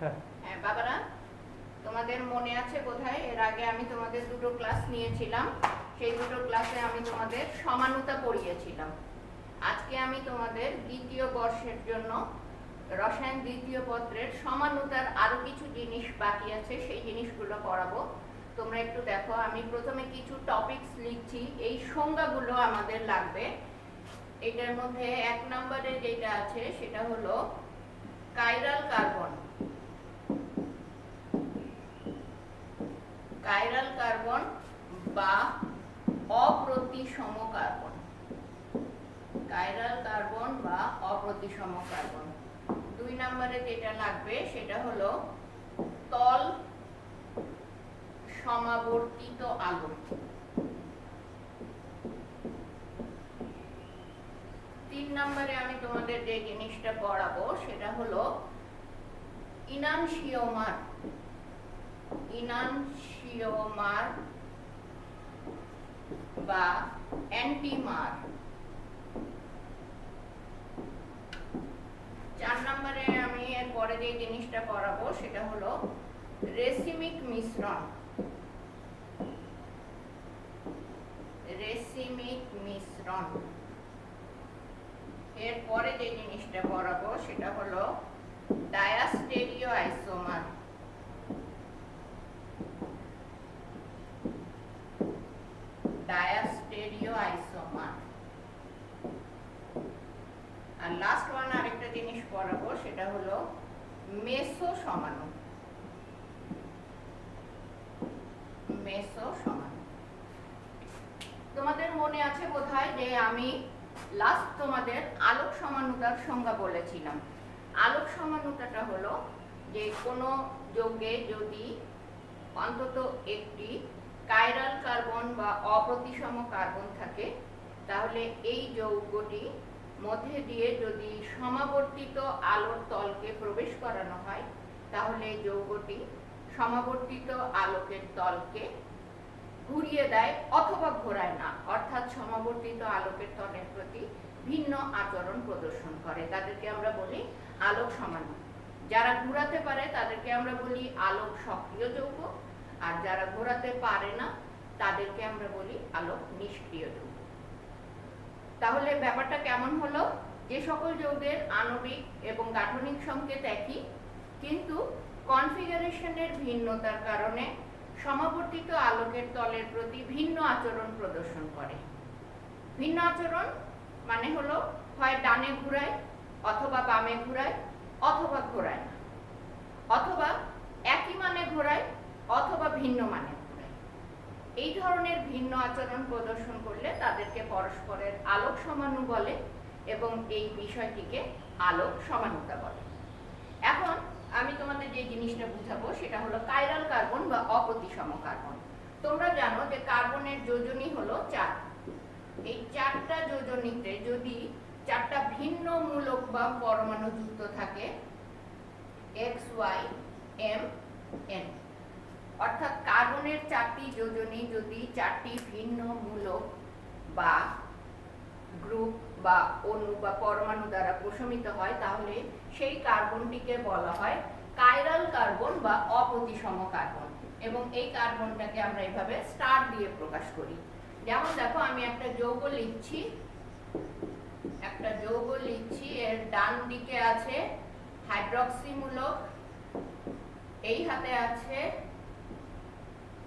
হ্যাঁ হ্যাঁ বাবারা, তোমাদের মনে আছে বোধহয় এর আগে আমি তোমাদের দুটো ক্লাস নিয়েছিলাম। সেই দুটো ক্লাসে আমি তোমাদের সমানুতা পড়িয়েছিলাম। আজকে আমি তোমাদের দ্বিতীয় বর্ষের জন্য রসায়ন দ্বিতীয় পত্রের সমানুতার আরো কিছু জিনিস বাকি আছে, সেই জিনিসগুলো পড়াবো। তোমরা একটু দেখো, আমি প্রথমে কিছু টপিকস লিখছি, এই সংজ্ঞাগুলো আমাদের লাগবে। এটার মধ্যে 1 নম্বরে যেটা আছে সেটা হলো কাইরাল কার্বন। কাইরাল কার্বন বা অপ্রতিসম কার্বন। কাইরাল কার্বন বা অপ্রতিসম কার্বন। 2 নম্বরে যেটা লাগবে সেটা হলো তল সমাবর্তিত আলো। 3 নম্বরে আমি তোমাদের যে জিনিসটা পড়াবো সেটা হলো ইনানশিওমার। ইনানশিওমার বা অ্যান্টিমার। 4 নম্বরে আমি এর পরে যে জিনিসটা পড়াবো সেটা হলো রেসিমিক মিশ্রণ। রেসিমিক মিশ্রণ। এর পরে যে জিনিসটা পড়াবো সেটা হলো ডায়াস্টেরিও আইসোমার। ডায়াস্টেরিও আইসোমার। আর লাস্ট ওয়ান আরেকটা জিনিস পড়াবো সেটা হলো মেসো সমাণু। মেসো সমাণু। তোমাদের মনে আছে বোধহয় যে আমি লাস্ট তোমাদের আলোক সমানুতার সংজ্ঞা বলেছিলাম। আলোক সমানুতাটা হলো যে কোনো যৌগে যদি অন্তত একটি কাইরাল কার্বন বা অপ্রতিসম কার্বন থাকে, তাহলে এই যৌগটি মধ্যে দিয়ে যদি সমাবর্তিত আলোর তলকে প্রবেশ করানো হয়, তাহলে যৌগটি সমাবর্তিত আলোকের তলকে ঘুরিয়ে দেয় অথবা ঘোরায় না, অর্থাৎ সমাবর্তিত আলোকের তলের প্রতি ভিন্ন আচরণ প্রদর্শন করে। তাদেরকে আমরা বলি আলোক সমাণু। যারা ঘোরাতে পারে তাদেরকে আমরা বলি আলোক সক্রিয় যৌগ, আর যারা ঘোরাতে পারে না তাদেরকে আমরা বলি আলোক নিষ্ক্রিয় যৌগ। তাহলে ব্যাপারটা কেমন হলো? যে সকল যৌগের আণবিক এবং গাঠনিক সংকেত একই, কিন্তু কনফিগারেশনের ভিন্নতার কারণে সমাবর্তিত আলোকের তলের প্রতি ভিন্ন আচরণ প্রদর্শন করে। ভিন্ন আচরণ মানে হলো হয় ডানে ঘুরায়, অথবা বামে ঘুরায়, অথবা ঘোরায় না, অথবা একই মানে ঘোরায়, অথবা ভিন্ন মানে ঘোরায়। এই ধরনের ভিন্ন আচরণ প্রদর্শন করলে তাদেরকে পরস্পরের আলোক সমাণু বলে এবং এই বিষয়টিকে আলোক সমানুতা বলে। এখন আমি তোমাদের যে জিনিসটা বুঝাবো সেটা হলো কাইরাল কার্বন বা অপ্রতিসম কার্বন। তোমরা জানো যে কার্বনের যোজনী হলো 4। এই 4টা যোজনীতে যদি 4টা ভিন্ন মূলক বা পরমাণু যুক্ত থাকে, x y m n, অর্থাৎ কার্বনের 4টি যোজনী যদি 4টি ভিন্ন মূলক বা গ্রুপ বা অণু বা পরমাণু দ্বারা প্রশমিত হয়, তাহলে সেই কার্বনটিকে বলা হয় কাইরাল কার্বন বা অপ্রতিসম কার্বন। এবং এই কার্বনটাকে আমরা এভাবে স্টার দিয়ে প্রকাশ করি। যেমন দেখো, আমি একটা যৌগ লিখছি, এর ডান দিকে আছে হাইড্রক্সি মূলক, এই হাতে আছে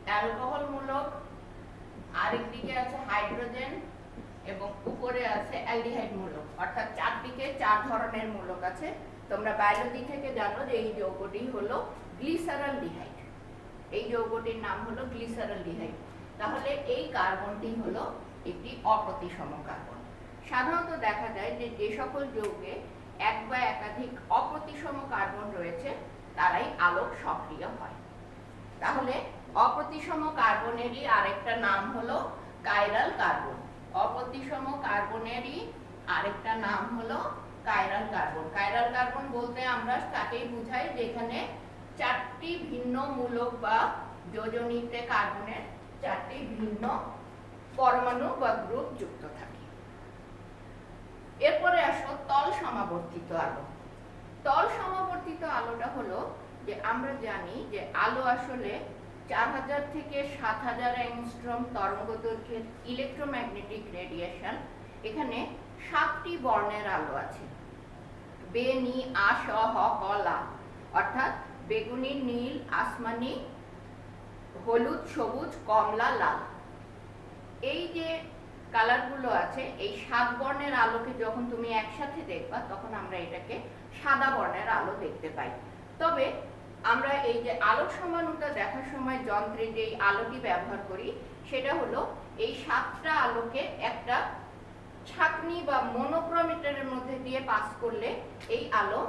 অ্যালকোহল মূলক, আরেক দিকে আছে হাইড্রোজেন, এবং উপরে আছে অ্যালডিহাইড মূলক। অর্থাৎ চারদিকে 4 ধরনের মূলক আছে। তোমরা বায়োলজি থেকে জানো যে এই যৌগটি হলো গ্লিসারলডিহাইড। এই যৌগটির নাম হলো গ্লিসারলডিহাইড। তাহলে এই কার্বনটি হলো একটি অপ্রতিসম কার্বন। সাধারণত দেখা যায় যে যে সকল যৌগে এক বা একাধিক অপ্রতিসম কার্বন রয়েছে তারাই আলোক সক্রিয় হয়। তাহলে অপ্রতিসম কার্বনেরই আরেকটা নাম হলো কাইরাল কার্বন। অপ্রতিসম কার্বনেরই আরেকটা নাম হলো কাইরাল কার্বন। কাইরাল কার্বন বলতে আমরা তাকেই বুঝাই যেখানে 4টি ভিন্ন মূলক বা যোজনীতে কার্বনের 4টি ভিন্ন পরমাণু বা গ্রুপ যুক্ত থাকে। এরপরে আসো তল সমাবর্তিত আলো। তল সমাবর্তিত আলোটা হলো যে আমরা জানি যে আলো আসলে 4000 থেকে 7000 অ্যাংস্ট্রম তরঙ্গ দৈর্ঘ্যের ইলেকট্রোম্যাগনেটিক রেডিয়েশন। এখানে 7টি বর্ণের আলো আছে, বে, নি, আ, স, হ, ক, লা, অর্থাৎ বেগুনি, নীল, আসমানি, হলুদ, সবুজ, কমলা, লাল। এই যে কালারগুলো আছে, এই 7 বর্ণের আলোকে যখন তুমি একসাথে দেখবা তখন আমরা এটাকে সাদা বর্ণের আলো দেখতে পাই। তবে আমরা এই যে আলোক সমানুতা দেখার সময় যন্ত্রে যেই আলোটি ব্যবহার করি সেটা হলো এই 7টা আলোকে একটা ছাঁকনি বা মনোক্রোমিটারের মধ্যে দিয়ে পাস করলে এই আলো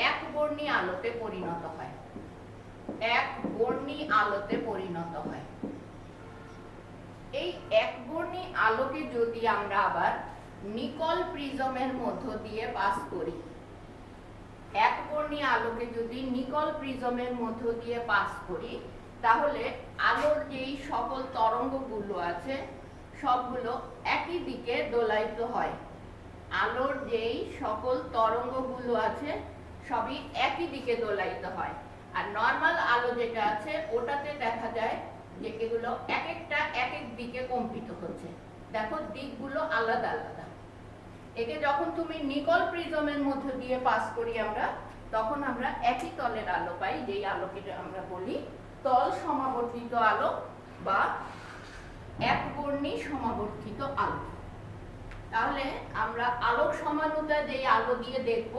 একবর্ণী আলোতে পরিণত হয়, একবর্ণী আলোতে পরিণত হয়। এই একবর্ণী আলোকে যদি আমরা আবার নিকল প্রিজমের মধ্য দিয়ে পাস করি, একবর্ণী আলোকে যদি নিকল প্রিজমের মধ্য দিয়ে পাস করি, তাহলে আলোর যেই সকল তরঙ্গগুলো আছে সবগুলো একই দিকে দোলায়িত হয়। আলোর যেই সকল তরঙ্গগুলো আছে সবই একই দিকে দোলায়িত হয়। আর নর্মাল আলো যেটা আছে ওটাতে দেখা যায় যে এগুলো এক একটা এক এক দিকে কম্পিত হচ্ছে। দেখো দিকগুলো আলাদা আলাদা। একে যখন তুমি নিকল প্রিজমের মধ্যে দিয়ে পাস করি আমরা, তখন আমরা একই তলের আলো পাই, যেই আলোকে আমরা বলি তল সমাবর্তিত আলো বা একবর্ণী সমাবর্তিত আলো। তাহলে আমরা আলোক সমানুতা যেই আলো দিয়ে দেখব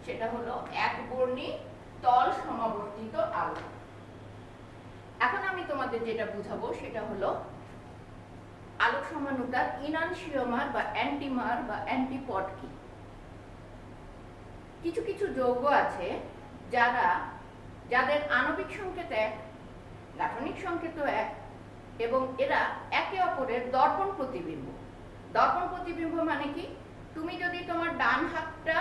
সেটা হলো একবর্ণী তল সমাবর্তিত আলো। এখন আমি তোমাদের যেটা বুঝাবো সেটা হলো আলোক সমানুতার ইনানসিওমার বা অ্যান্টিমার বা অ্যান্টিপড কি। কিছু কিছু যৌগ আছে যাদের আণবিক সংকেত এক, গাঠনিক সংকেত এক, এবং এরা একে অপরের দর্পণ প্রতিবিম্ব। দর্পণ প্রতিবিম্ব মানে কি? তুমি যদি তোমার ডান হাতটা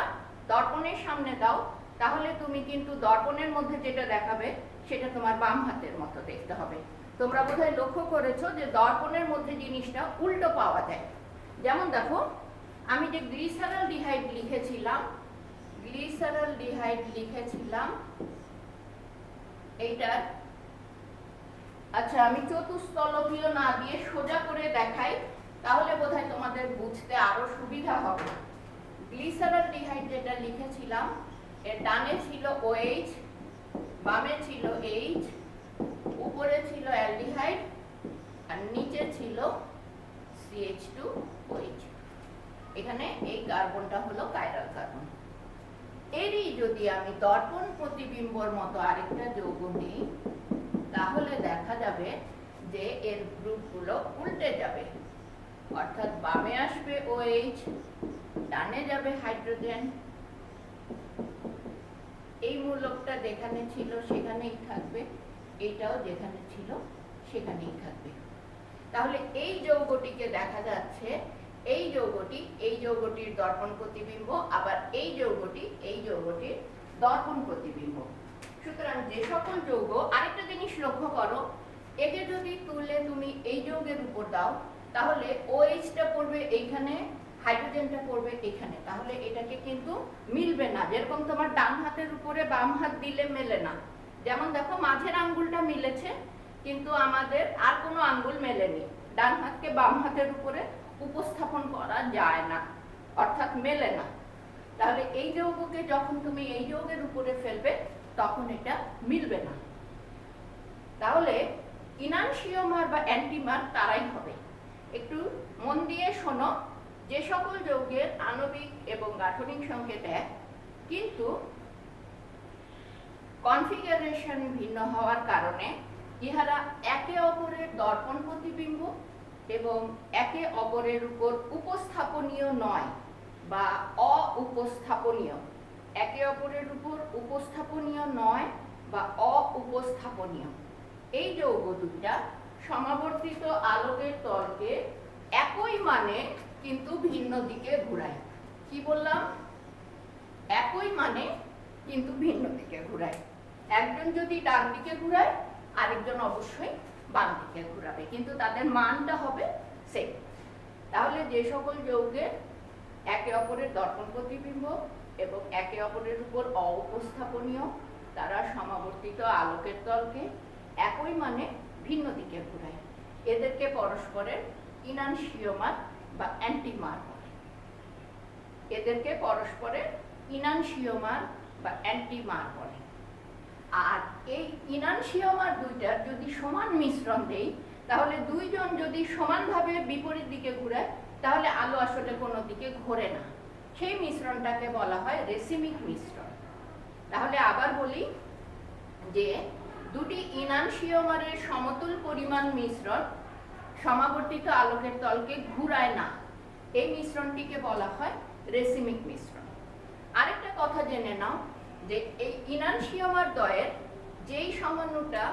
দর্পণের সামনে দাও তাহলে তুমি কিন্তু দর্পণের মধ্যে যেটা দেখাবে সেটা তোমার বাম হাতের মতো দেখতে হবে। তোমরা বোধহয় লক্ষ্য করেছো যে দর্পণের মধ্যে জিনিসটা উল্টো পাওয়া যায়। যেমন দেখো, আমি যে গ্লিসারলডিহাইড লিখেছিলাম এইটার, আচ্ছা আমি চতুস্তলকীয় না দিয়ে সোজা করে দেখাই তাহলে বোধহয় তোমাদের বুঝতে আরো সুবিধা হবে। গ্লিসারলডিহাইড যেটা লিখেছিলাম এর ডানে ছিল OH, বামে ছিল H, উপরে ছিল অ্যালডিহাইড আর নিচে ছিল CH2OH। এখানে এই কার্বনটা হলো কাইরাল কার্বন। এরই যদি আমি দর্পণ প্রতিবিম্বর মতো আরেকটা যৌগ নিই তাহলে দেখা যাবে যে এর গ্রুপগুলো উল্টে যাবে, অর্থাৎ বামে আসবে OH, ডানে যাবে হাইড্রোজেন, এই মূলকটা যেখানে ছিল সেখানেই থাকবে, এইটাও যেখানে ছিল সেখানেই থাকবে। তাহলে এই যৌগটিকে দেখা যাচ্ছে এই যৌগটির দর্পণ প্রতিবিম্ব, আবার এই যৌগটির দর্পণ প্রতিবিম্ব। সুতরাং যে সকল যৌগ, আরেকটা জিনিস লক্ষ্য করো, একে যদি তুলে তুমি এই যৌগের উপর দাও তাহলে OH-টা পড়বে এইখানে, হাইড্রোজেনটা পড়বে এখানে, তাহলে এটাকে কিন্তু মিলবে না। যেরকম তোমার ডান হাতের উপরে বাম হাত দিলে মেলে না, যেমন দেখো মাঝের আঙ্গুলটা মিলেছে কিন্তু আমাদের আর কোনো আঙ্গুল মেলেনি, ডান হাতকে বাম হাতের উপরে উপস্থাপন করা যায় না, অর্থাৎ মেলে না। তাহলে এই যৌগকে যখন তুমি এই যৌগের উপরে ফেলবে তখন এটা মিলবে না। তাহলে ইনানসিওমার বা অ্যান্টিমার তারাই হবে। একটু মন দিয়ে শোনো, যে সকল যৌগের আণবিক এবং গাঠনিক সংকেত এক কিন্তু কনফিগারেশন ভিন্ন হওয়ার কারণে ইহারা একে অপরের দর্পণ প্রতিবিম্ব এবং একে অপরের উপর উপস্থাপনীয় নয় বা অউপস্থাপনীয়, একে অপরের উপর উপস্থাপনীয় নয় বা অউপস্থাপনীয়, এই যৌগ দুইটা সমাবর্তিত আলোকের তলকে একই মানে কিন্তু ভিন্ন দিকে ঘোরায়। কি বললাম? একই মানে কিন্তু ভিন্ন দিকে ঘোরায়। একজন যদি ডান দিকে ঘোরায় আরেকজন অবশ্যই বাম দিকে ঘোরাবে, কিন্তু তাদের মানটা হবে সেম। তাহলে যে সকল যৌগের একে অপরের দর্পণ প্রতিবিম্ব এবং একে অপরের উপর অউপস্থাপনীয় তারা সমাবর্তিত আলোকের তলকে একই মানে ভিন্ন দিকে ঘুরায়। এদেরকে পরস্পরের ইনানসিওমার বা অ্যান্টিমার বলে। এদেরকে পরস্পরের ইনানসিওমার বা অ্যান্টিমার বলে। আর এই ইনানসিওমার দুইটার যদি সমান মিশ্রণ দেই, তাহলে দুইজন যদি সমানভাবে বিপরীত দিকে ঘুরায়, তাহলে আলো আসলে কোনো দিকে ঘোরে না। সেই মিশ্রণটাকে বলা হয় রেসিমিক মিশ্রণ। তাহলে আবার বলি যে দুটি ইনানসিওমারের সমতুল পরিমাণ মিশ্রণ সমাবর্তিত আলোকের তলকে ঘুরায় না। এই মিশ্রণটিকে বলা হয় রেসিমিক মিশ্রণ। আরেকটা কথা জেনে নাও যে এই ইনানসিওমার দ্বয়ের যেই সমাণুটা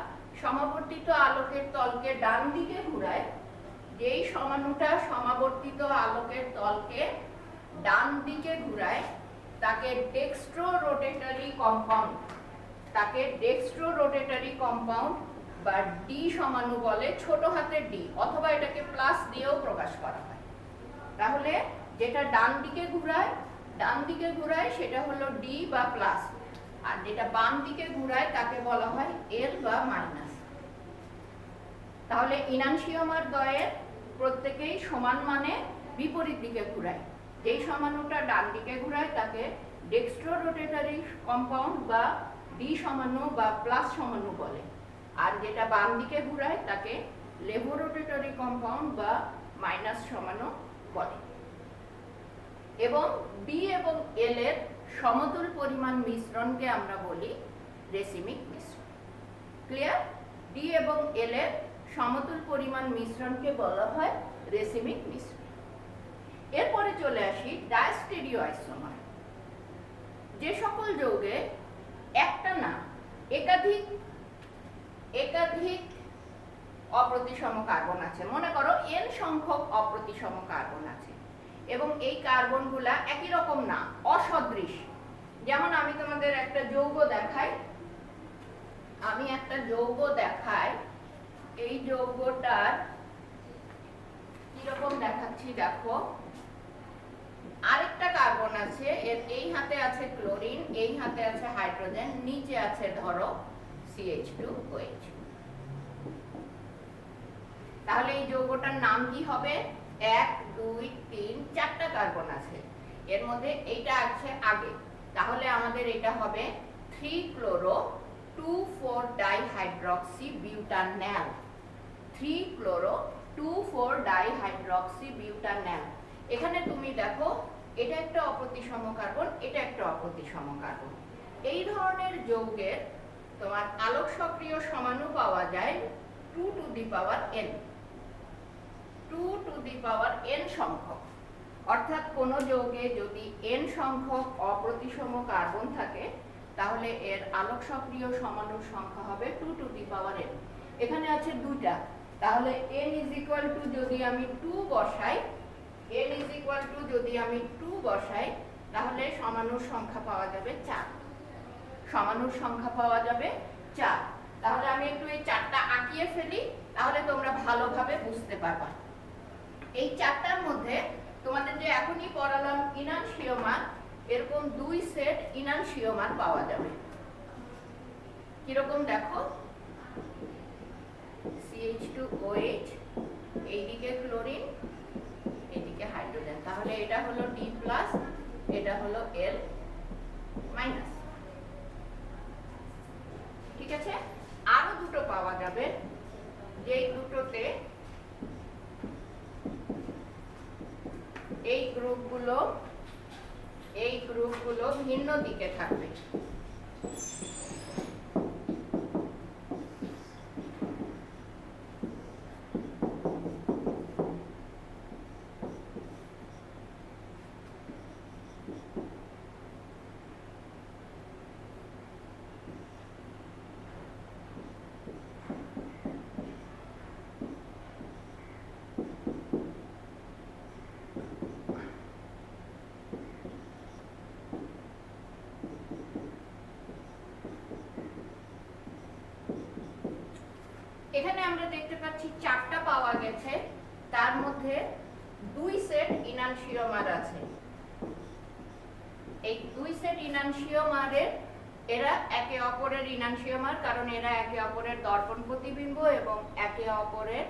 সমাবর্তিত আলোকের তলকে ডান দিকে ঘুরায়, যেই সমাণুটা সমাবর্তিত আলোকের তলকে ডান দিকে ঘুরায়, তাকে ডেক্সট্রো রোটেটরি কম্পাউন্ড, তাকে ডেক্সট্রো রোটেটরি কম্পাউন্ড বা ডি সমাণু বলে, ছোট হাতের ডি, অথবা এটাকে প্লাস দিয়েও প্রকাশ করা হয়। তাহলে যেটা ডান দিকে ঘুরায় সেটা হলো ডি বা প্লাস, আর যেটা বাম দিকে ঘুরায় তাকে বলা হয় এল বা মাইনাস। তাহলে ইনানসিওমার দ্বয়ের প্রত্যেকেই সমান মানে বিপরীত দিকে ঘুরায়। যেই সমাণুটা ডান দিকে ঘুরায় তাকে ডেক্সট্রো রোটেটরি কম্পাউন্ড বা ডি সমাণু বা প্লাস সমাণু বলে, আর যেটা বাম দিকে ঘুরায় তাকে লেভো রোটেটরি কম্পাউন্ড বা মাইনাস সমাণু বলে। এবং ডি এবং এল এর সমতুল পরিমাণ মিশ্রণকে আমরা বলি রেসিমিক মিশ্রণ। ক্লিয়ার? ডি এবং এল এর সমতুল পরিমাণ মিশ্রণকে বলা হয় রেসিমিক মিশ্রণ। এরপরে চলে আসি ডায়স্টেরিওআইসোমার। যে সকল যৌগে একটা না একাধিক অপ্রতিসম কার্বন আছে, মনে করো n সংখ্যক অপ্রতিসম কার্বন আছে, এবং এই কার্বনগুলা একই রকম না, অসদৃশ। যেমন আমি তোমাদের একটা যৌগ দেখাই, এই যৌগটার কিরকম দেখাচ্ছি দেখো। আরেকটা কার্বন আছে, এর এই হাতে আছে ক্লোরিন, এই হাতে আছে হাইড্রোজেন, নিচে আছে ধরো CH2OH। তাহলে এই যৌগটার নাম কি হবে? 1 2 3 4টা কার্বন আছে, এর মধ্যে এইটা আছে আগে, তাহলে আমাদের এটা হবে 3-chloro 2,4-ডাইহাইড্রক্সিবিউটানল। 3-chloro 2,4-ডাইহাইড্রক্সিবিউটানল। এখানে তুমি দেখো এটা একটা অপ্রতিসম কার্বন, এটা একটা অপ্রতিসম কার্বন। এই ধরনের যৌগের তোমার আলোক সক্রিয় সমাণু পাওয়া যায় 2 to the power n, 2 to the power n সংখ্যক। অর্থাৎ কোন যৌগে যদি n সংখ্যক অপ্রতিসম কার্বন থাকে, তাহলে এর আলোক সক্রিয় সমাণুর সংখ্যা হবে 2 to the power n। এখানে আছে দুইটা, তাহলে n is equal to যদি আমি 2 বসাই, তাহলে সমাণুর সংখ্যা পাওয়া যাবে 4। তাহলে আমি একটু এই 4টা আঁকিয়ে ফেলি, তাহলে তোমরা ভালোভাবে বুঝতে পারবা। এই 4টার মধ্যে তোমাদের যে এখনই পড়ালাম ইনানসিওমার, এরকম 2 সেট ইনানসিওমার পাওয়া যাবে। কিরকম দেখো, CH2OH, এইদিকে ক্লোরিন, এইদিকে হাইড্রোজেন, তাহলে এটা হলো D+, এটা হলো L-। ঠিক আছে? আরো দুটো পাওয়া যাবে, যেই দুটোতে এই গ্রুপগুলো ভিন্ন দিকে থাকবে। এখানে আমরা দেখতে পাচ্ছি 4টা পাওয়া গেছে, তার মধ্যে 2 সেট ইনানসিওমার আছে। এই 2 সেট ইনানসিওমারের এরা একে অপরের ইনানসিওমার, কারণ এরা একে অপরের দর্পণ প্রতিবিম্ব এবং একে অপরের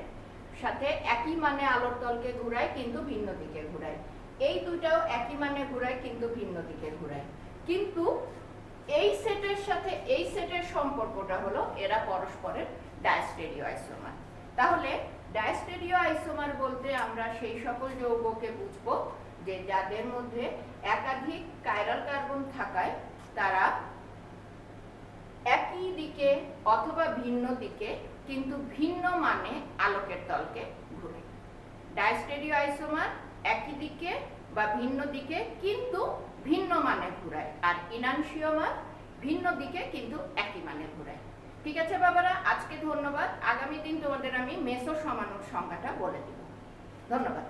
সাথে একই মানে আলোর তলকে ঘুরায় কিন্তু ভিন্ন দিকে ঘুরায়। এই দুটাও একই মানে ঘুরায় কিন্তু ভিন্ন দিকে ঘুরায়। কিন্তু এই সেটের সাথে এই সেটের সম্পর্কটা হলো এরা পরস্পরের ডায়াস্টেরিও আইসোমার। তাহলে ডায়াস্টেরিও আইসোমার বলতে আমরা সেই সকল যৌগকে বুঝবো যে যাদের মধ্যে একাধিক কাইরাল কার্বন থাকায় তারা একই দিকে অথবা ভিন্ন দিকে কিন্তু ভিন্ন মানে আলোকের তলকে ঘুরে। ডায়াস্টেরিও আইসোমার একই দিকে বা ভিন্ন দিকে কিন্তু ভিন্ন মানে ঘুরায়, আর ইনানসিওমার ভিন্ন দিকে কিন্তু একই মানে ঘুরায়। ঠিক আছে বাবারা, আজকে ধন্যবাদ। আগামী দিন তোমাদের আমি মেসো সমাণুর সংজ্ঞাটা বলে দিব। ধন্যবাদ।